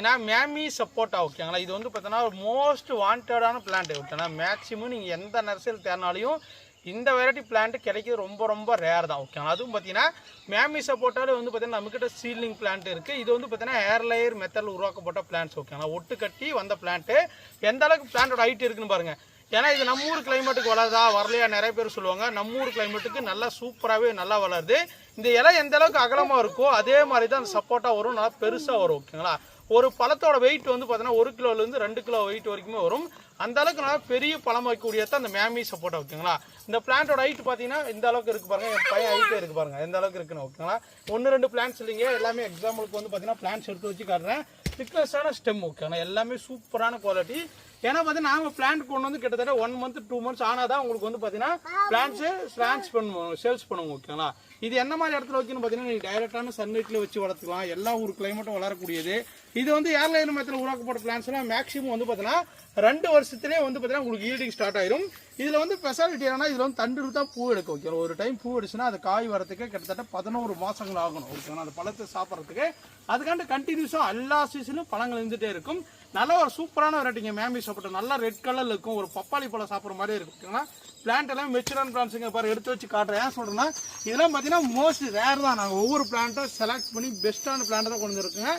ஏன்னா மேமி சப்போட்டா ஓகேங்களா, இது வந்து பார்த்தீங்கன்னா மோஸ்ட் வாண்டடான பிளான்ட் ஓகேங்களா. மேக்ஸிமம் நீங்கள் எந்த நர்சரியில் தேர்னாலையும் இந்த வெரைட்டி பிளான்ட் கிடைக்கிறது ரொம்ப ரொம்ப ரேர் தான் ஓகேங்களா. அதுவும் பார்த்தீங்கன்னா மேமி சப்போட்டாலே வந்து பார்த்தீங்கன்னா நம்மக்கிட்ட சீலிங் பிளான்ட் இருக்குது. இது வந்து பார்த்தீங்கன்னா ஏர்லேயர் மெத்தடில் உருவாக்கப்பட்ட பிளான்ட்ஸ் ஓகேங்களா. ஒட்டு கட்டி வந்த பிளான்ட்டு எந்த அளவுக்கு பிளான்ட்டோட ஹைட் இருக்குன்னு பாருங்கள். ஏன்னா இது நம்ம ஊர் கிளைமேட்டுக்கு வளருதா வரலையா நிறைய பேர் சொல்லுவாங்க. நம்ம ஊர் கிளைமேட்டுக்கு நல்லா சூப்பராகவே நல்லா வளருது. இந்த இலை எந்த அளவுக்கு அகலமாக இருக்கோ அதே மாதிரி தான் அந்த சப்போட்டா வரும், நல்லா பெருசாக வரும் ஓகேங்களா. ஒரு பழத்தோட வெயிட் வந்து பார்த்தீங்கன்னா 1 கிலோலேருந்து 2 கிலோ வெயிட் வரைக்குமே வரும். அந்த அளவுக்கு நல்லா பெரிய பழம் வைக்கக்கூடியது அந்த மேமி சப்போட்டா ஓகேங்களா. இந்த பிளான்ட்டோட ஹைட் பார்த்தீங்கன்னா இந்த அளவுக்கு இருக்குது பாருங்கள். என் பையன் ஹைட்டே இருக்குது பாருங்கள் எந்த அளவுக்கு இருக்குன்னு ஓகேங்களா. 1-2 பிளான்ட்ஸ் இல்லைங்க, எல்லாமே எக்ஸாம்பிளுக்கு வந்து பார்த்தீங்கன்னா பிளான்ட்ஸ் எடுத்து வச்சு காட்டுறேன். திக்னஸான ஸ்டெம் ஓகேங்களா, எல்லாமே சூப்பரான குவாலிட்டி. ஏன்னா பார்த்தீங்கன்னா நாங்கள் பிளான்ட் கொண்டு வந்து கிட்டத்தட்ட 1 மந்த் 2 மந்த்ஸ் ஆனால் தான் உங்களுக்கு வந்து பார்த்தீங்கன்னா பிளான்ட்ஸு ட்ரான்ஸ் பண்ணுவோம், சேல்ஸ் பண்ணுவோம் ஓகேங்களா. இது என்ன மாதிரி இடத்துல வைக்கணும்னு பார்த்தீங்கன்னா நீங்கள் டைரெக்டான சன்லைட்டில் வச்சு வளர்த்துக்கலாம். எல்லா ஊர் கிளைமேட்டும் வளரக்கூடியது. இது வந்து ஏர்லைன் மெத்தடில் உருவாக்கப்பட்ட பிளான்ட்ஸ்லாம் மேக்ஸிமம் வந்து பார்த்தீங்கன்னா 2 வருஷத்துலேயே வந்து பார்த்தீங்கன்னா உங்களுக்கு ஈல்டிங் ஸ்டார்ட் ஆயிடும். இதில் வந்து ஸ்பெஷாலிட்டி என்னன்னா இதில் வந்து தண்டு தான் பூ எடுக்கும் ஓகே. ஒரு டைம் பூ எடுச்சுன்னா அது காய் வரத்துக்கு கிட்டத்தட்ட 11 மாதங்கள் ஆகணும் ஓகேங்களா. அந்த பழத்தை சாப்பிட்றதுக்கு அதுக்காண்டு கண்டினியூஸாக எல்லா சீசனும் பழங்கள் இருந்துகிட்டே இருக்கும். நல்ல ஒரு சூப்பரான வெரைட்டிங்க மேமி சப்போட்டா. நல்லா ரெட் கலரில் இருக்கும், ஒரு பப்பாளி பழம் சாப்பிட்ற மாதிரி இருக்கும் ஓகேங்களா. பிளான்ட் எல்லாம் மெச்சூரான பிளான்ட்ஸுங்க பாரு, எடுத்து வச்சு காட்டுறேன். ஏன் சொல்கிறேன்னா இதெல்லாம் பார்த்தீங்கன்னா மோஸ்ட் ரேர் தான். நாங்கள் ஒவ்வொரு பிளான்ட்டை செலக்ட் பண்ணி பெஸ்ட்டான பிளான்ட்டை தான் கொண்டு வந்துருக்குங்க.